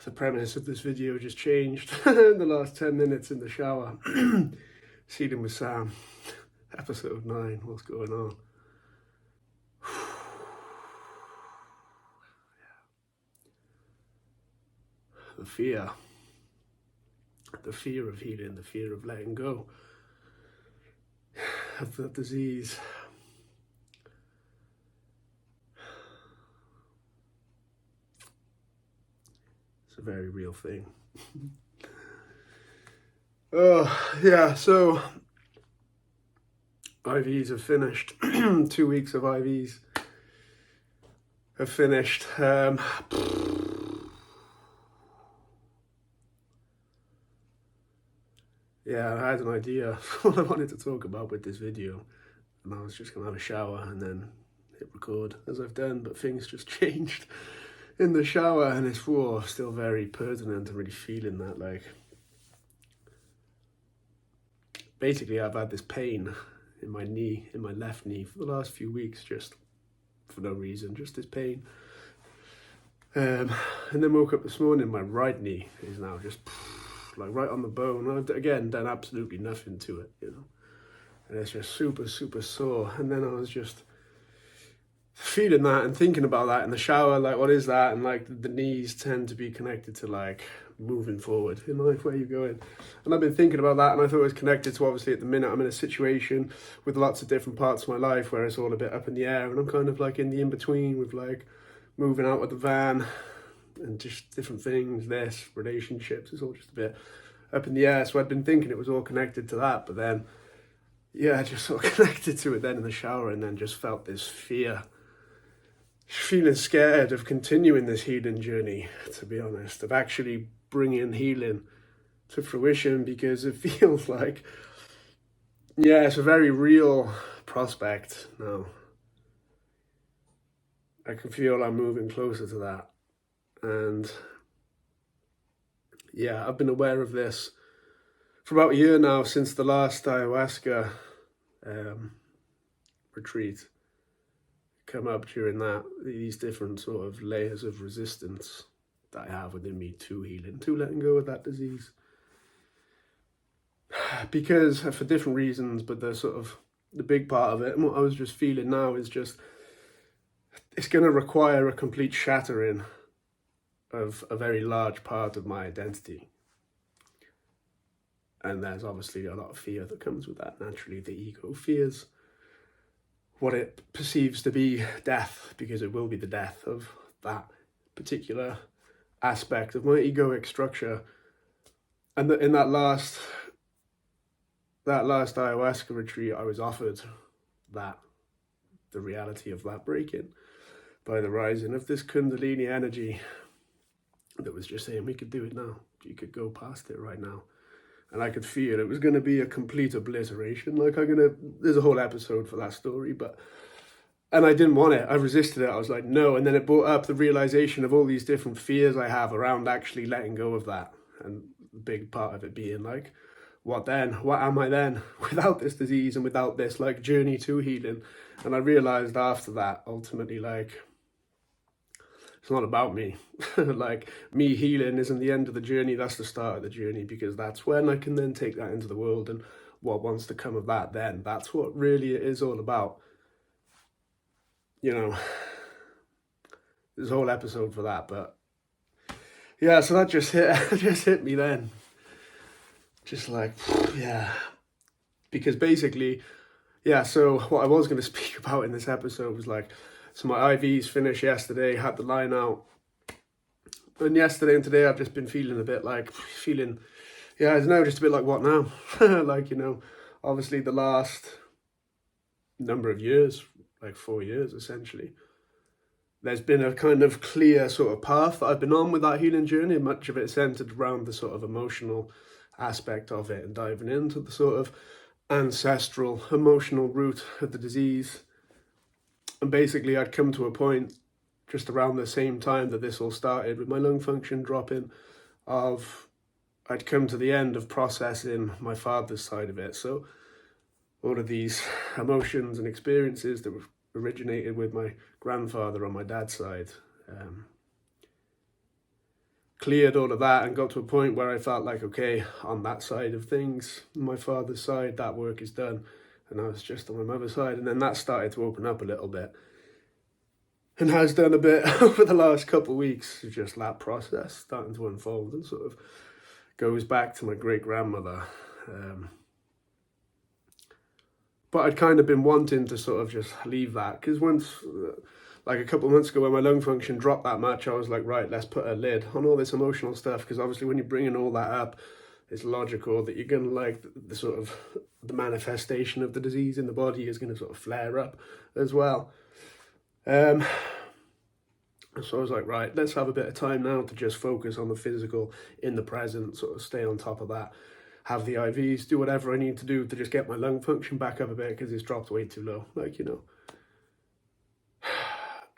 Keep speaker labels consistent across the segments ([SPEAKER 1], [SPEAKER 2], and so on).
[SPEAKER 1] the premise of this video just changed in the last 10 minutes in the shower. Seating with Sam, episode 9, what's going on? The fear of healing, the fear of letting go of the disease. It's a very real thing. So IVs have finished. 2 weeks of IVs have finished. I had an idea of what I wanted to talk about with this video, and I was just going to have a shower and then hit record as I've done, but things just changed in the shower, and it's still very pertinent. I'm really feeling that, like, basically I've had this pain in my knee, in my left knee, for the last few weeks, just for no reason, just this pain. And then woke up this morning, my right knee is now just like right on the bone. I've again done absolutely nothing to it, and it's just super, super sore. And then I was just feeling that and thinking about that in the shower, like, what is that? And like the knees tend to be connected to like moving forward in life, where you're going. And I've been thinking about that, and I thought it was connected to, obviously at the minute I'm in a situation with lots of different parts of my life where it's all a bit up in the air, and I'm kind of like in the in-between with like moving out with the van and just different things, this, relationships, it's all just a bit up in the air. So I'd been thinking it was all connected to that, but then, I just sort of connected to it then in the shower, and then just felt this fear, feeling scared of continuing this healing journey, to be honest, of actually bringing healing to fruition, because it feels like, it's a very real prospect now. I can feel I'm moving closer to that. And I've been aware of this for about a year now, since the last ayahuasca retreat. Come up during that, these different sort of layers of resistance that I have within me to healing, to letting go of that disease. Because for different reasons, but the big part of it, and what I was just feeling now, is just, it's going to require a complete shattering of a very large part of my identity. And there's obviously a lot of fear that comes with that. Naturally, the ego fears what it perceives to be death, because it will be the death of that particular aspect of my egoic structure. And in that last ayahuasca retreat, I was offered the reality of that breaking by the rising of this Kundalini energy that was just saying, we could do it now. You could go past it right now. And I could feel it was going to be a complete obliteration. Like, there's a whole episode for that story, and I didn't want it. I resisted it. I was like, no. And then it brought up the realization of all these different fears I have around actually letting go of that. And the big part of it being like, what then? What am I then without this disease and without this like journey to healing? And I realized after that, ultimately, like, it's not about me. Like, me healing isn't the end of the journey, that's the start of the journey, because that's when I can then take that into the world, and what wants to come of that then. That's what really it is all about. There's a whole episode for that, but so that just hit me then. Just like, because basically, so what I was going to speak about in this episode was like, so my IVs finished yesterday, had the line out. And yesterday and today I've just been feeling a bit like, I don't know, just a bit like, what now? Like, obviously the last number of years, like 4 years essentially, there's been a kind of clear sort of path that I've been on with that healing journey. Much of it centered around the sort of emotional aspect of it, and diving into the sort of ancestral emotional root of the disease. And basically I'd come to a point just around the same time that this all started, with my lung function dropping, I'd come to the end of processing my father's side of it. So all of these emotions and experiences that originated with my grandfather on my dad's side, cleared all of that and got to a point where I felt like, okay, on that side of things, my father's side, that work is done. And I was just on my mother's side. And then that started to open up a little bit. And has done a bit over the last couple of weeks, just that process starting to unfold and sort of goes back to my great-grandmother. But I'd kind of been wanting to sort of just leave that, because once, like a couple of months ago when my lung function dropped that much, I was like, right, let's put a lid on all this emotional stuff, because obviously when you're bringing all that up, it's logical that you're going to like the sort of the manifestation of the disease in the body is going to sort of flare up as well. So I was like, right, let's have a bit of time now to just focus on the physical in the present, sort of stay on top of that, have the IVs, do whatever I need to do to just get my lung function back up a bit because it's dropped way too low, like, you know.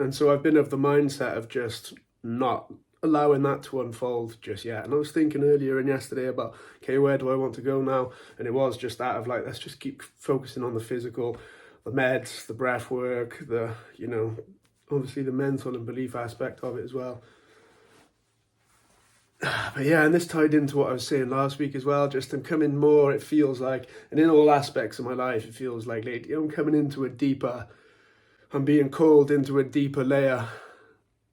[SPEAKER 1] And so I've been of the mindset of just not allowing that to unfold just yet. And I was thinking earlier and yesterday about, okay, where do I want to go now? And it was just that of like, let's just keep focusing on the physical, the meds, the breath work, the, you know, obviously the mental and belief aspect of it as well. But yeah, and this tied into what I was saying last week as well, just I'm coming more, it feels like, and in all aspects of my life, it feels like lately I'm coming into a deeper, I'm being called into a deeper layer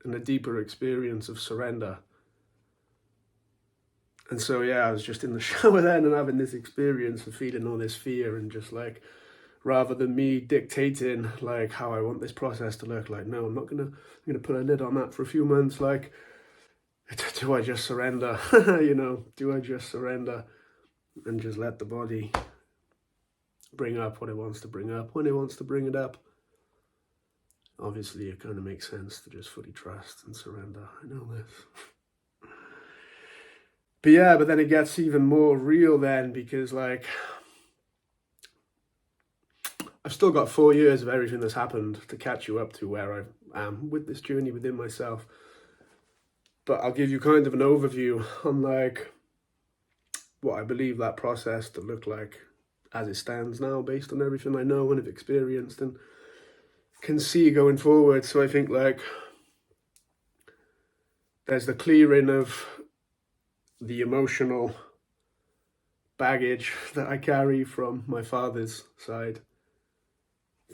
[SPEAKER 1] and a deeper experience of surrender. And so yeah, I was just in the shower then and having this experience of feeling all this fear and just like, rather than me dictating like how I want this process to look, like, no, I'm gonna put a lid on that for a few months. Like, do I just surrender? You know, do I just surrender and just let the body bring up what it wants to bring up when it wants to bring it up? Obviously, it kind of makes sense to just fully trust and surrender. I know this. But yeah, but then it gets even more real then, because like, I've still got 4 years of everything that's happened to catch you up to where I am with this journey within myself. But I'll give you kind of an overview on like what I believe that process to look like as it stands now, based on everything I know and have experienced and can see going forward. So I think like there's the clearing of the emotional baggage that I carry from my father's side,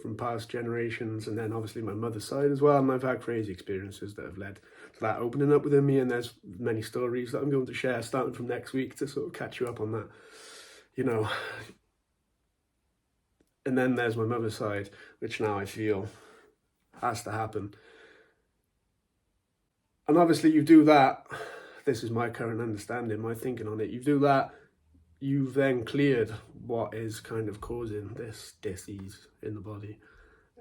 [SPEAKER 1] from past generations, and then obviously my mother's side as well. And I've had crazy experiences that have led to that opening up within me, and there's many stories that I'm going to share starting from next week to sort of catch you up on that, you know. And then there's my mother's side, which now I feel has to happen. And obviously you do that, this is my current understanding, my thinking on it, you do that, you've then cleared what is kind of causing this disease in the body.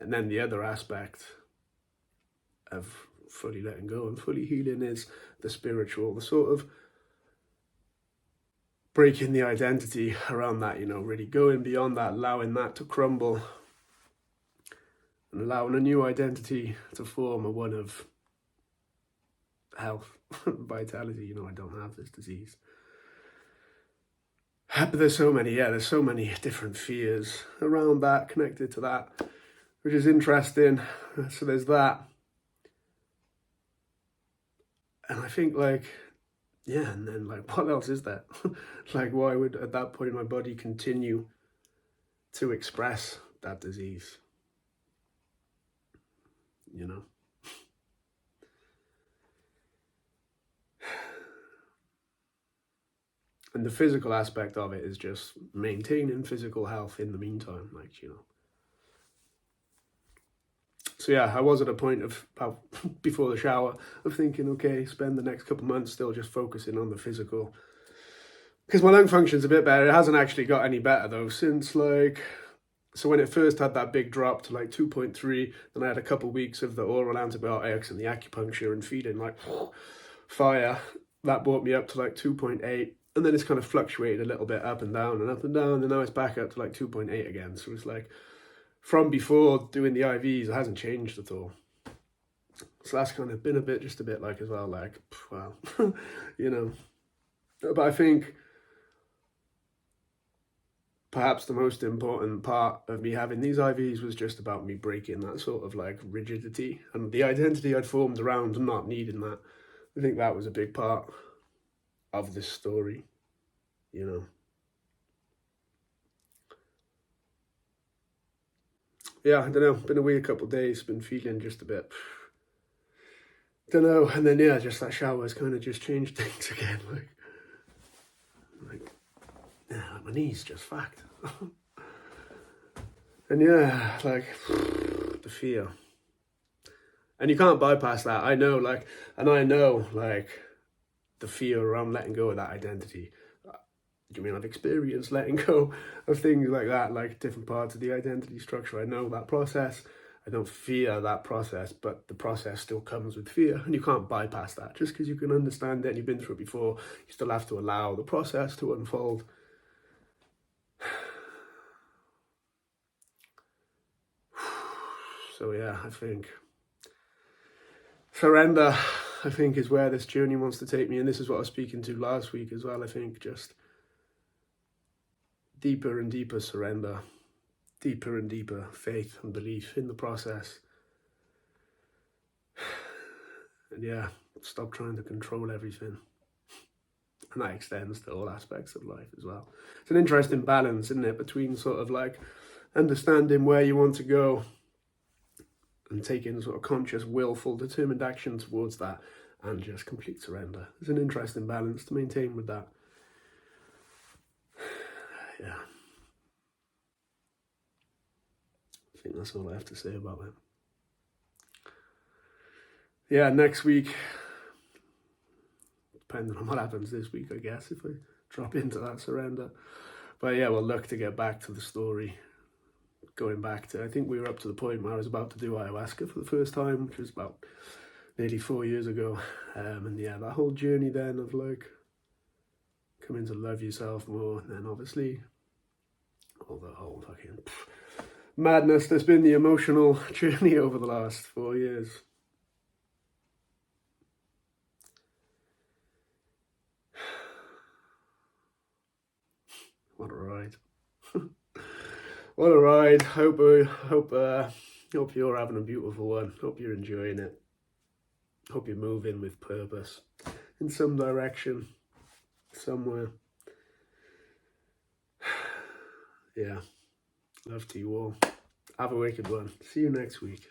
[SPEAKER 1] And then the other aspect of fully letting go and fully healing is the spiritual, the sort of breaking the identity around that, you know, really going beyond that, allowing that to crumble and allowing a new identity to form, a one of health, vitality. You know, I don't have this disease. But there's so many different fears around that, connected to that, which is interesting. So there's that. And I think like, yeah, and then like, what else is there? Like, why would at that point my body continue to express that disease? You know? And the physical aspect of it is just maintaining physical health in the meantime, like, you know. So yeah, I was at a point of, before the shower, of thinking, okay, spend the next couple of months still just focusing on the physical. Because my lung function's a bit better. It hasn't actually got any better though, since like, so when it first had that big drop to like 2.3, then I had a couple of weeks of the oral antibiotics and the acupuncture and feeding like fire. That brought me up to like 2.8. And then it's kind of fluctuated a little bit up and down, and now it's back up to like 2.8 again. So it's like, from before doing the IVs, it hasn't changed at all. So that's kind of been just a bit like as well, like, well, you know. But I think perhaps the most important part of me having these IVs was just about me breaking that sort of like rigidity and the identity I'd formed around not needing that. I think that was a big part of this story, you know. Yeah, I don't know. Been away a couple of days. Been feeling just a bit. Don't know. And then yeah, just that shower's kind of just changed things again. Yeah, my knees just fucked. And yeah, like the fear. And you can't bypass that. I know, like the fear around letting go of that identity. Do you mean I've experienced letting go of things like that, like different parts of the identity structure? I know that process. I don't fear that process, but the process still comes with fear, and you can't bypass that. Just because you can understand it and you've been through it before, you still have to allow the process to unfold. So yeah, I think surrender, I think, is where this journey wants to take me, and this is what I was speaking to last week as well. I think just deeper and deeper surrender, deeper and deeper faith and belief in the process. And yeah, stop trying to control everything. And that extends to all aspects of life as well. It's an interesting balance, isn't it, between sort of like understanding where you want to go and taking sort of conscious, willful, determined action towards that, and just complete surrender. It's an interesting balance to maintain with that. Yeah. I think that's all I have to say about it. Yeah, next week, depending on what happens this week, I guess, if I drop into that surrender. But yeah, we'll look to get back to the story. Going back to, I think we were up to the point where I was about to do ayahuasca for the first time, which was about nearly 4 years ago. And yeah, that whole journey then of like coming to love yourself more, and then obviously all the whole fucking madness that's been the emotional journey over the last 4 years. What a ride. What a ride. Hope you're having a beautiful one. Hope you're enjoying it. Hope you're moving with purpose in some direction, somewhere. Yeah. Love to you all. Have a wicked one. See you next week.